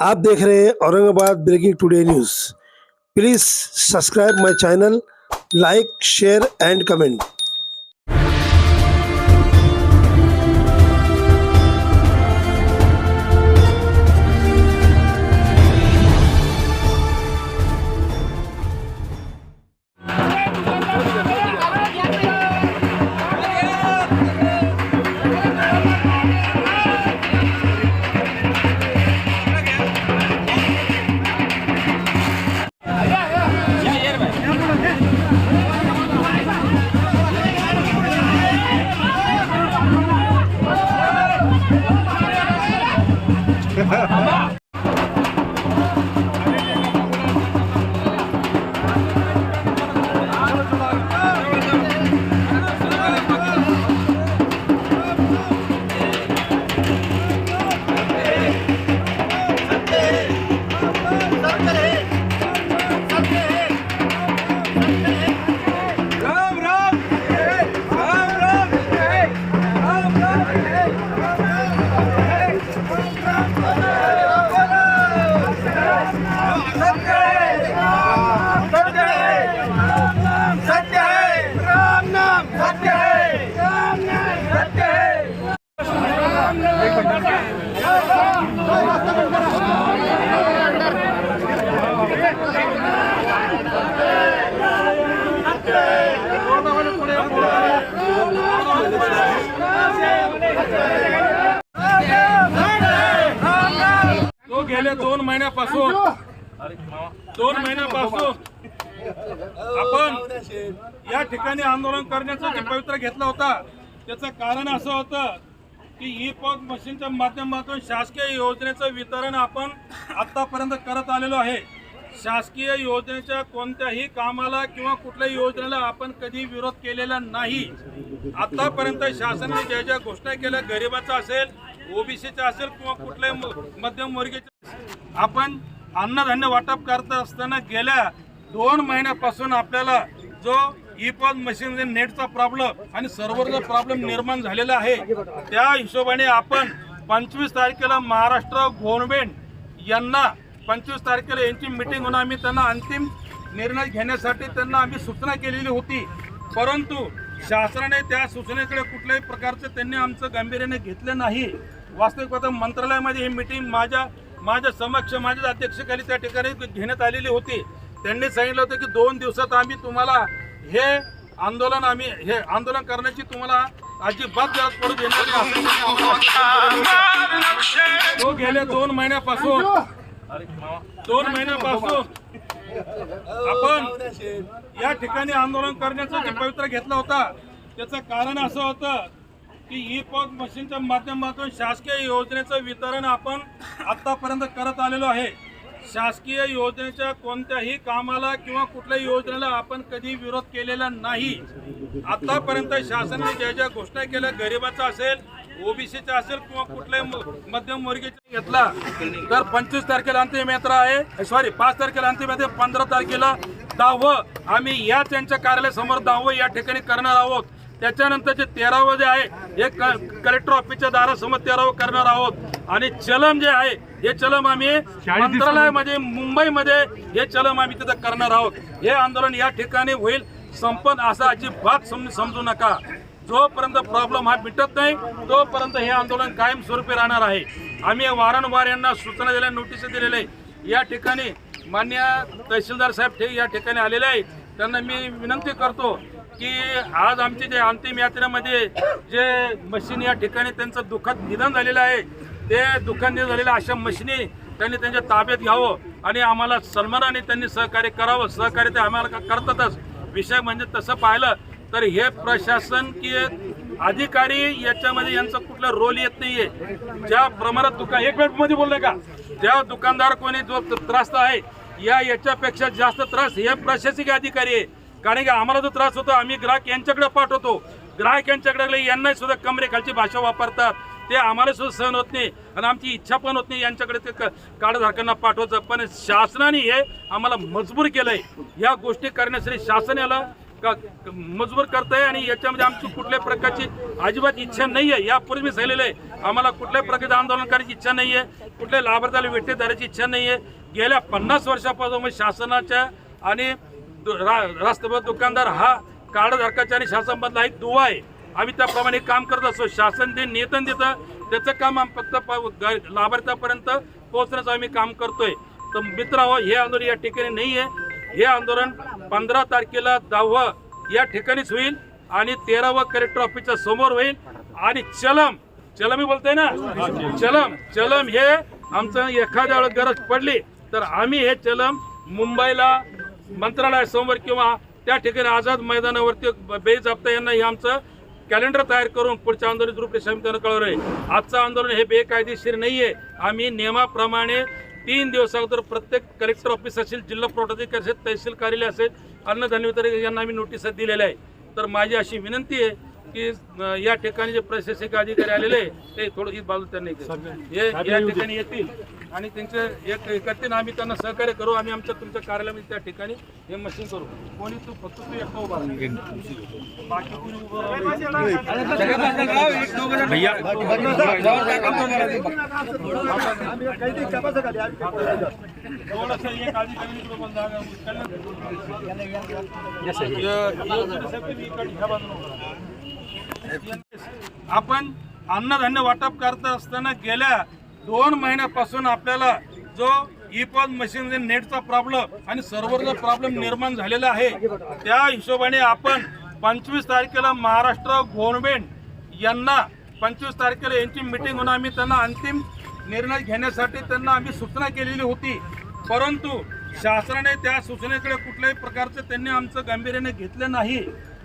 आप देख रहे हैं Aurangabad breaking today news. Please subscribe my channel, like, share and comment. तो गेल्या 2 महिन्यापासून आपण या ठिकाणी आंदोलन करण्याचं जे पवित्र घेतलं होता त्याचं कारण असं होतं की ई-पॉस मशीनच्या माध्यमातून शासकीय योजनेचं वितरण आपण आतापर्यंत करत आलेलो आहे। शासकीय योजनेच्या कोणत्याही कामाला किंवा कुठल्याही योजनेला आपण कधी विरोध केलेला नाही। आतापर्यंत शासनाने ज्या ज्या घोषणा केल्या, गरिबाचा असेल, ओबीसीचा असेल किंवा कुठल्याही मध्यमवर्गीय, आपण अन्नधान्य वाटप करत असताना गेल्या 2 महिन्यापासून आपल्याला जो ई-पॉस मशीनमध्ये नेटचा प्रॉब्लेम आणि सर्व्हरचा प्रॉब्लेम निर्माण झालेला आहे, त्या हिशोबाने आपण 25 तारखेला महाराष्ट्र गव्हर्नमेंट यांना 25 तारखेला यांची मीटिंग होऊन आम्ही त्यांना अंतिम निर्णय घेण्यासाठी त्यांना आम्ही सूचना केलेली होती। परंतु शासनाने त्या सूचनेकडे कुठल्याही प्रकारचे त्यांनी आमचं गांभीर्याने घेतलं नाही। वास्तविक पाहता मंत्रालयामध्ये ही मीटिंग माझ्या समक्ष माझ्या अध्यक्षतेखाली त्या ठिकाणी घेण्यात आलेली होती। त्यांनी सांगितलं होतं की 2 दिवसात आम्ही तुम्हाला हे आंदोलन करण्याची तुम्हाला अजिबात गरज पडू देणार नाही। तो गेल्या 2 महिन्यापासून आपण या ठिकाणी आंदोलन करण्याचं जे पवित्र घेतलं होता त्याचं कारण असं होतं की ई-पॉस मशीनच्या माध्यमातून शासकीय योजनेचं वितरण आपण आतापर्यंत करत आलेलो आहे। शासकीय योजनेच्या कोणत्याही कामाला किंवा कुठल्याही योजनेला आपण कधी विरोध केलेला नाही। आतापर्यंत शासनाने ज्या ज्या घोषणा केल्या, गरिबाचा असेल, ओबीसीचा असेल किंवा कुठल्याही मध्यमवर्गीय घेतला, तर 25 तारखेला अंतिम यात्रा आहे, 5 तारखेला अंतिम यात्रा, 15 तारखेला 10वं आम्ही या त्यांच्या कार्यालयासमोर 10वं या ठिकाणी करणार आहोत। त्याच्यानंतरचे 13वं जे आहे हे कलेक्टर ऑफिसच्या दारासमोर 13वं करणार आहोत। आणि चलम जे आहे हे चलम आम्ही मंत्रालयामध्ये मुंबईमध्ये हे चलम आम्ही तिथं करणार आहोत। हे आंदोलन या ठिकाणी होईल संपन्न असं अजिबात समजू नका। जोपर्यंत प्रॉब्लेम हा मिटत नाही तोपर्यंत हे आंदोलन कायमस्वरूपी राहणार आहे। आम्ही वारंवार यांना सूचना दिल्या, नोटीस दिलेल्या आहे। या ठिकाणी माननीय तहसीलदार साहेब या ठिकाणी आलेले आहे, त्यांना मी विनंती करतो की आज आमचे जे अंतिम यात्रेमध्ये जे मशीन या ठिकाणी त्यांचं दुःखद निधन झालेलं आहे, ते दुःखद निधन झालेल्या अशा मशीनी त्यांनी त्यांच्या ताब्यात घ्यावं आणि आम्हाला सन्मानाने त्यांनी सहकार्य करावं। सहकार्य ते आम्हाला करतातच। विषय म्हणजे तसं पाहिलं तर हे प्रशासन की अधिकारी याच्यामध्ये यांचा कुठला रोल येत नाहीये। ज्या प्रमाणात एक मिनिटमध्ये बोलले का, ज्या दुकानदार कोणी जो त्रास आहे याच्यापेक्षा जास्त त्रास हे प्रशासकीय अधिकारी आहे। कारण की आम्हाला जो त्रास होतो आम्ही ग्राहक यांच्याकडे पाठवतो, ग्राहक यांच्याकडे यांना सुद्धा कमरेखालची भाषा वापरतात, ते आम्हाला सुद्धा सहन होत नाही आणि आमची इच्छा पण होत नाही यांच्याकडे ते कार्डधारकांना पाठवायचं। पण शासनाने हे आम्हाला मजबूर केलंय या गोष्टी करण्यासाठी। शासन याला मजबूर करताय आणि याच्यामध्ये आमची कुठल्याही प्रकारची अजिबात इच्छा नाही आहे. यापूर्वी मी सांगितलेलं आहे, आम्हाला कुठल्याही प्रकारचं आंदोलन करायची इच्छा नाही आहे, कुठल्याही लाभार्थ्याला वेठीस धरायची इच्छा नाही आहे. गेल्या 50 वर्षापासून शासनाच्या आणि राष्ट्रपती दुकानदार हा कार्डधारकाच्या आणि शासनामधला एक दुवा आहे. आम्ही त्याप्रमाणे काम करत असतो. शासन जे नियंत्रण देतं त्याचं काम आम्ही फक्त लाभार्थ्यापर्यंत पोहोचण्याचं आम्ही काम करतोय. तर मित्रांनो, हे आंदोलन या ठिकाणी नाही आहे. हे आंदोलन 15 तारखेला 10 या ठिकाणीच होईल आणि 13 कलेक्टर ऑफिसच्या समोर होईल. आणि चलम मी बोलतोय ना, चलम हे आमचं एखाद्या वेळेस गरज पडली तर आम्ही हे चलम मुंबईला मंत्रालयासमोर किंवा त्या ठिकाणी आझाद मैदानावरती बेजबाबता यांना हे आमचं कॅलेंडर तयार करून पुढच्या आंदोलन रूपरेषा त्यांना कळवलं आहे. आजचं आंदोलन हे बेकायदेशीर नाही आहे. आम्ही नियमाप्रमाणे 3 दिवस अगोदर प्रत्येक कलेक्टर ऑफिस असेल, जिल्हा पुरवठाधिकारी असेल, तहसील कार्यालय असेल, अन्नधान्य वितरक यांना आम्ही नोटीस दिलेल्या आहे. तर माझी अशी विनंती आहे की या ठिकाणी जे प्रशासकीय अधिकारी आलेले आहे ते थोडं ही बाजू त्यांनी या ठिकाणी येतील आणि त्यांचे एक करतील. आम्ही त्यांना सहकार्य करू. आम्ही आमच्या तुमच्या कार्यालयामध्ये त्या ठिकाणी हे मशीन करू. कोणी फक्त तू एकटा उभा बाकी कोणी आपण अन्नधान्य वाटप करत असताना गेल्या 2 महिन्यापासून आपल्याला जो ई-पॉस मशीन नेटचा प्रॉब्लेम आणि सर्व्हरचा प्रॉब्लेम निर्माण झालेला आहे, त्या हिशोबाने आपण 25 तारखेला महाराष्ट्र गव्हर्नमेंट यांना 25 तारखेला यांची मीटिंग होऊन आम्ही त्यांना अंतिम निर्णय घेण्यासाठी त्यांना आम्ही सूचना केलेली होती. परंतु शासनाने त्या सूचनेकडे कुठल्याही प्रकारचं त्यांनी आमचं गांभीर्याने घेतलं नाही.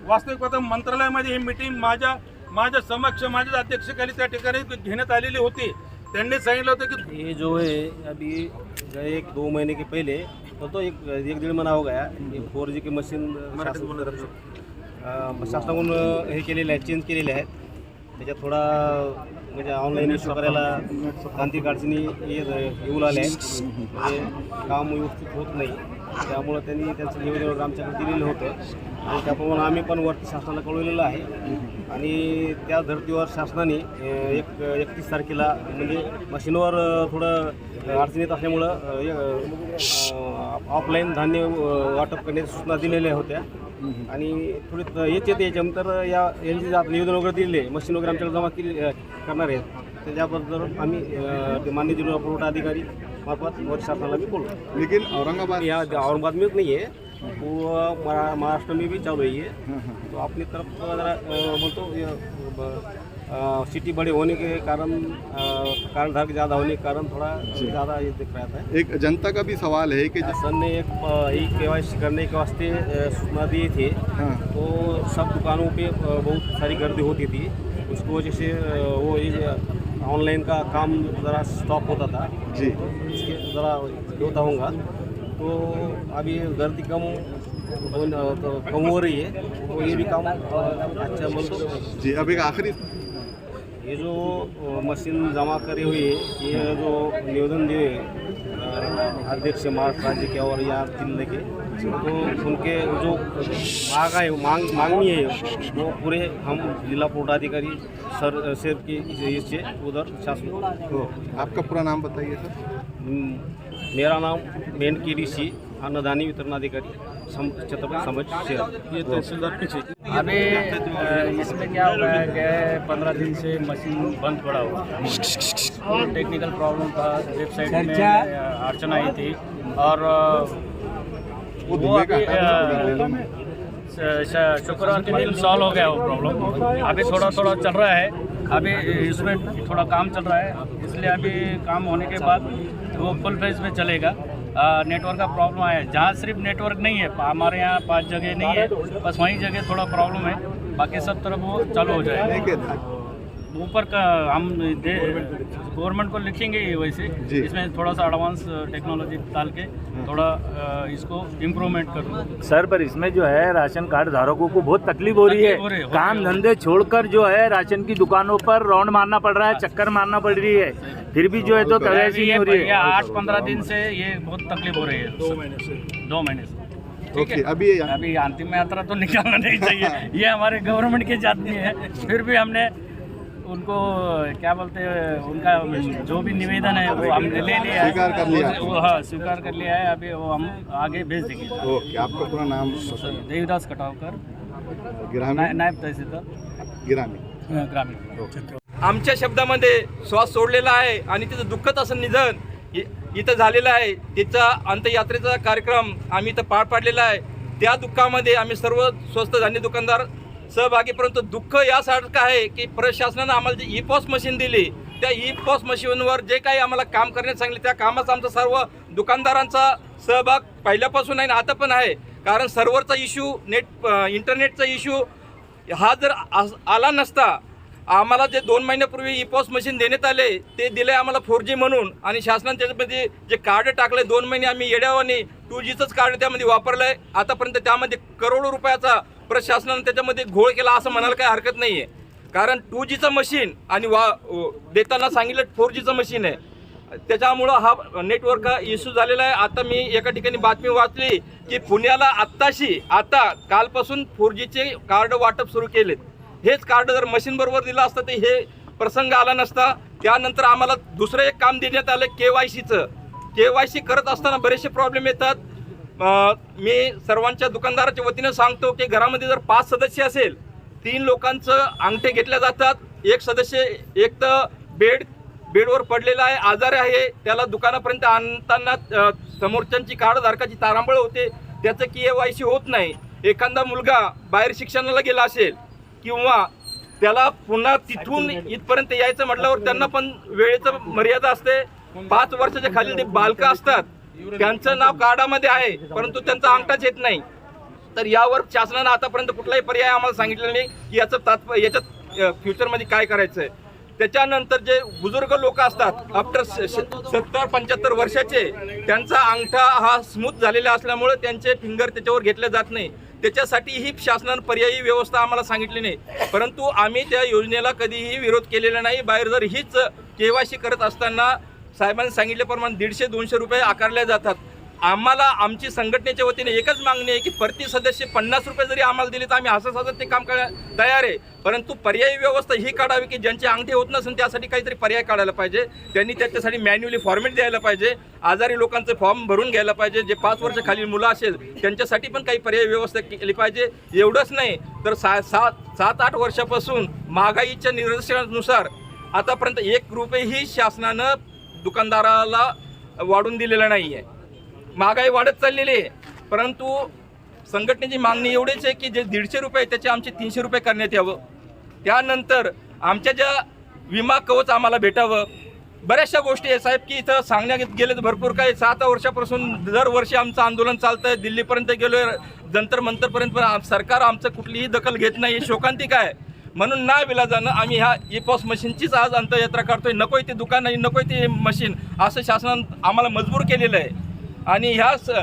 वास्तविक पाहता मंत्रालयामध्ये ही मीटिंग माझ्या समक्ष माझ्या अध्यक्षतेखाली त्या ठिकाणी घेण्यात आलेली होती. त्यांनी सांगितलं होतं कि ये जो है अभी 1-2 महीने के पहले तो एक 1-1.5 महीना हो गया. 4G की मशीन शासनाकडून हे केलेले आहे, चेंज केलेले आहेत. त्याच्यात थोडा म्हणजे ऑनलाईन इश्यू करायला तांत्रिक अडचणी येऊ लागल्या आहेत. म्हणजे काम व्यवस्थित होत नाही. त्यामुळं त्यांनी त्यांचं निवेदन आमच्याकडे दिलेलं होतं आणि त्याप्रमाणे आम्ही पण वरती शासनाला कळवलेलं आहे. आणि त्या धर्तीवर शासनाने 31 तारखेला म्हणजे मशीनवर थोडं अडचण येत असल्यामुळं ऑफलाईन धान्य वाटप करण्याच्या सूचना दिलेल्या होत्या. आणि थोडी याच्यानंतर यांची निवेदन वगैरे दिले, मशीन वगैरे आमच्याकडे जमा केली करणार आहेत. त्याच्याबद्दल आम्ही माननीय जिल्हा पुरवठा अधिकारी मार्फत वर शासनाला भी बोलो. लेकिन औरंगाबाद में नहीं है, वो महाराष्ट्र में भी चालू है. तो अपनी तरफ ज़रा बोलते सिटी बड़े होने के कारण कार्डधारक ज़्यादा होने के कारण थोड़ा ज़्यादा ये दिख रहा था. एक जनता का भी सवाल है कि शासन ने एक KYC करने के वास्ते सूचना दी थी. तो सब दुकानों पे बहुत सारी गर्दी होती थी. उसको वजह से वो ये ऑनलाइन का काम ज़रा स्टॉप होता था जी. इसके ज़रा होता होगा. तो अभी गर्दी कम हो रही है. तो ये भी काम अच्छा बोल दो जी. अब एक आखिरी ये जो मशीन जमा करी हुई है, ये जो निवेदन दिए अध्यक्ष महाराष्ट्र राज्य के और या जिले के, तो उनके जो मांगनी है वो पूरे हम जिला पुरवठाधिकारी सर की इससे उधर शासन हो. आपका पूरा नाम बताइए सर. मेरा नाम मेंढ KDC अन्नधान्य वितरणाधिकारी छत्रपति समझ शहर. ये तहसीलदार पीछे अभी इसमें क्या हुआ है कि 15 दिन से मशीन बंद पड़ा हुआ और टेक्निकल प्रॉब्लम था. वेबसाइट में अड़चन आई थी और वो अभी शुक्रवार के दिन सॉल्व हो गया वो प्रॉब्लम. अभी थोड़ा चल रहा है. अभी इसमें थोड़ा काम चल रहा है, इसलिए अभी काम होने के बाद वो फुल फेज में चलेगा. नेटवर्क का प्रॉब्लम आया है. जहाँ सिर्फ नेटवर्क नहीं है, हमारे यहाँ 5 जगह नहीं है, बस वहीं जगह थोड़ा प्रॉब्लम है. बाकी सब तरफ वो चालू हो जाएगा. ऊपर का हम गवर्नमेंट को लिखेंगे वैसे. इसमें थोड़ा सा एडवांस टेक्नोलॉजी डाल के थोड़ा इसको इम्प्रूवमेंट करूँ. सर, पर इसमें जो है राशन कार्ड धारकों को बहुत तकलीफ हो रही है. काम धंधे छोड़कर जो है राशन की दुकानों पर राउंड मारना पड़ रहा है, चक्कर मारना पड़ रही है. फिर भी जो है तो तवैसी नहीं हो रही है. 8-15 दिन से ये बहुत तकलीफ हो रही है. 2 महीने से ठीक है। अभी अंतिम यात्रा तो निकालना नहीं चाहिए, ये हमारे गवर्नमेंट के जात में है। फिर भी हमने उनको क्या बोलते हैं, उनका जो भी निवेदन है वो हमने ले लिया है, स्वीकार कर लिया। वो हाँ स्वीकार कर लिया है। अभी वो हम आगे भेज देंगे। ओके, आपका पूरा नाम देवीदास कटावकर, ग्रामीण नायब तहसीलदार ग्रामीण ग्रामीण। आमच्या शब्दामध्ये श्वास सोडलेला आहे आणि तिचं दुःखद असं निधन इथं झालेलं आहे। तिचा अंत्ययात्रेचा कार्यक्रम आम्ही इथं पार पाडलेला आहे। त्या दुःखामध्ये आम्ही सर्व स्वस्त धान्य दुकानदार सहभागी, परंतु दुःख यासारखं आहे की प्रशासनानं आम्हाला जी ई-पॉस मशीन दिली, त्या ई-पॉस मशीनवर जे काही आम्हाला काम करण्यास सांगितले त्या कामाचा आमचा सर्व दुकानदारांचा सहभाग पहिल्यापासून आहे आणि आता पण आहे। कारण सर्व्हरचा इश्यू, इंटरनेटचा इश्यू हा जर आला नसता, आम्हाला जे 2 महिन्यापूर्वी ई-पॉस मशीन देण्यात आले ते दिले आम्हाला 4G म्हणून, आणि शासनाने त्याच्यामध्ये जे कार्ड टाकले 2 महिने आम्ही येड्यावानी 2Gचंच कार्ड त्यामध्ये वापरलं आहे। आतापर्यंत त्यामध्ये करोडो रुपयाचा प्रशासनाने त्याच्यामध्ये घोळ केला असं म्हणायला काही हरकत नाही आहे। कारण 2Gचं मशीन आणि देताना सांगितलं 4Gचं मशीन आहे, त्याच्यामुळं हा नेटवर्क इश्यू झालेला आहे। आता मी एका ठिकाणी बातमी वाचली की पुण्याला आता कालपासून 4Gचे कार्ड वाटप सुरू केलेत। हेच कार्ड जर मशीन बरोबर दिलं असतं तर हे प्रसंग आला नसता। त्यानंतर आम्हाला दुसरं एक काम देण्यात आलं KYCचं। KYC करत असताना बरेचसे प्रॉब्लेम येतात। मी सर्वांच्या दुकानदाराच्या वतीनं सांगतो की घरामध्ये जर 5 सदस्य असेल, 3 लोकांचं अंगठे घेतले जातात। एक सदस्य एक तर बेडवर पडलेला आहे, आजारी आहे, त्याला दुकानापर्यंत आणताना समोरच्यांची कार्डधारकाची तारांबळ होते, त्याचं KYC होत नाही। एखादा मुलगा बाहेर शिक्षणाला गेला असेल किंवा त्याला पुन्हा तिथून इथपर्यंत यायचं म्हटल्यावर त्यांना पण वेळेचं मर्यादा असते। 5 वर्षाच्या खाली ते बालकं असतात, त्यांचं नाव कार्डामध्ये आहे परंतु त्यांचा अंगठाच येत नाही। तर यावर शासनानं आतापर्यंत कुठलाही पर्याय आम्हाला सांगितलेला नाही की याच्यात फ्युचरमध्ये काय करायचं आहे। त्याच्यानंतर जे बुजुर्ग लोक असतात आफ्टर 70-75 वर्षाचे, त्यांचा अंगठा हा स्मूथ झालेला असल्यामुळे त्यांचे फिंगर त्याच्यावर घेतले जात नाही। त्याच्यासाठी ही शासनानं पर्यायी व्यवस्था आम्हाला सांगितली नाही, परंतु आम्ही त्या योजनेला कधीही विरोध केलेला नाही। बाहेर जर हीच KYC करत असताना साहेबांनी सांगितल्याप्रमाणे 150-200 रुपये आकारले जातात। आम्हाला आमची संघटनेच्या वतीने एकच मागणी आहे की प्रति सदस्य 50 रुपये जरी आम्हाला दिले तर आम्ही हसत ते काम करायला तयार आहे, परंतु पर्यायी व्यवस्था ही काढावी की ज्यांचे अंगठे होत नसेल त्यासाठी काहीतरी पर्याय काढायला पाहिजे। त्यांनी त्याच्यासाठी मॅन्युअली फॉर्मेट द्यायला पाहिजे, आजारी लोकांचे फॉर्म भरून घ्यायला पाहिजे, जे 5 वर्षाखालील मुलं असेल त्यांच्यासाठी पण काही पर्यायी व्यवस्था केली पाहिजे। एवढंच नाही तर 7-8 वर्षापासून महागाईच्या निदर्शनानुसार आतापर्यंत 1 रुपयेही शासनानं दुकानदाराला वाढून दिलेला नाही आहे। महागाई वाढत चाललेली आहे, परंतु संघटनेची मागणी एवढीच आहे की जे 150 रुपये त्याचे आमचे 300 रुपये करण्यात यावं। त्यानंतर आमच्या ज्या विमा कवच आम्हाला भेटावं। बऱ्याचशा गोष्टी आहे साहेब की इथं सांगण्यात गेले तर भरपूर काही। 7 वर्षापासून दरवर्षी आमचं आंदोलन चालतं आहे, दिल्लीपर्यंत गेलो आहे, जंतर मंतरपर्यंत, पण सरकार आमचं कुठलीही दखल घेत नाही। शोकांतिक आहे, म्हणून ना विलाजानं आम्ही ह्या ई-पॉस मशीनचीच आज अंत्ययात्रा करतोय। नकोय ते दुकान नाही, नकोय ते मशीन, असं शासनानं आम्हाला मजबूर केलेलं आहे। आणि ह्या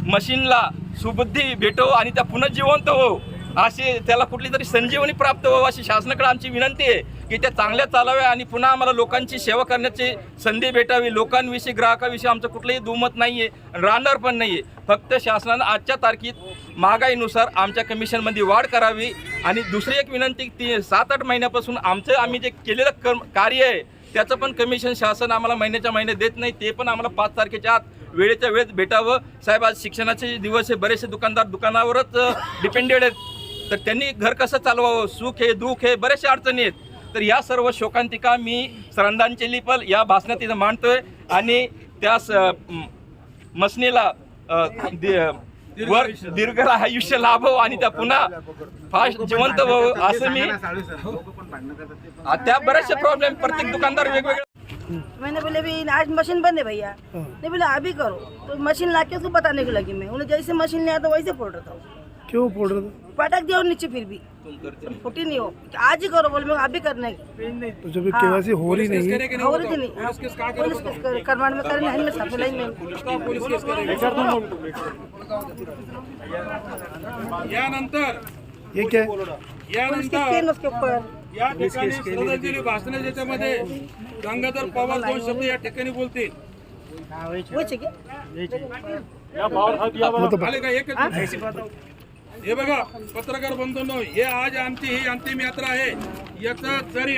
मशीनला सुबुद्धी भेटो आणि त्या पुन्हा जिवंत हो, अशी त्याला कुठली तरी संजीवनी प्राप्त हो अशी शासनाकडे आमची विनंती आहे की त्या चांगल्या चालाव्या आणि पुन्हा आम्हाला लोकांची सेवा करण्याची संधी भेटावी। लोकांविषयी, ग्राहकाविषयी आमचं कुठलंही दुमत नाही आहे, राहणार पण नाही आहे। फक्त शासनानं आजच्या तारखेत महागाईनुसार आमच्या कमिशनमध्ये वाढ करावी। आणि दुसरी एक विनंती, 7-8 महिन्यापासून आम्ही जे केलेलं कार्य आहे त्याचं पण कमिशन शासन आम्हाला महिन्याच्या महिन्यात देत नाही, ते पण आम्हाला 5 तारखेच्या आत वेळेच्या वेळेत भेटावं। साहेब आज शिक्षणाचे दिवस आहे, बरेचसे दुकानदार दुकानावरच डिपेंडेड आहेत, तर त्यांनी घर कसं चालवावं, सुख आहे दुःख आहे, बरेचशा अडचणी आहेत। तर या सर्व शोकांतिका मी श्रद्धांजली पण या भाषणात इथं मांडतोय आणि त्या मसनीला दीर्घ आयुष्य लाभो आणि त्या पुन्हा फास्ट जिवंत व्हावं असं मी। त्या बरेचसे प्रॉब्लेम प्रत्येक दुकानदार वेगवेगळे। मैंने बोले भी आज मशीन बंद है भैया, नहीं बोले अभी करो, तो मशीन लाके उसको बताने को लगी मैं। उन्हें जैसे मशीन नहीं आता वैसे फोड़ रहा था। क्यों फोड़ रहे थे? पटक दिया और नीचे, फिर भी फुटी नहीं हो। आज ही करो बोले, मैं अभी करने की। तो जब KYC हो रही नहीं हो रही थी नहीं, पुलिस करवाने में करने में सफल में। यानंतर ये क्या है? पुलिस के केन उसके ऊपर या ठिकाणी श्रद्धांजली भाषण ज्याच्यामध्ये गंगाधर पवार 2 शब्द या ठिकाणी बोलतील। वैसे क्या आले का एकच हे बघा पत्रकार बंधूंनो, हे आज आमची ही अंतिम यात्रा आहे. याचा जरी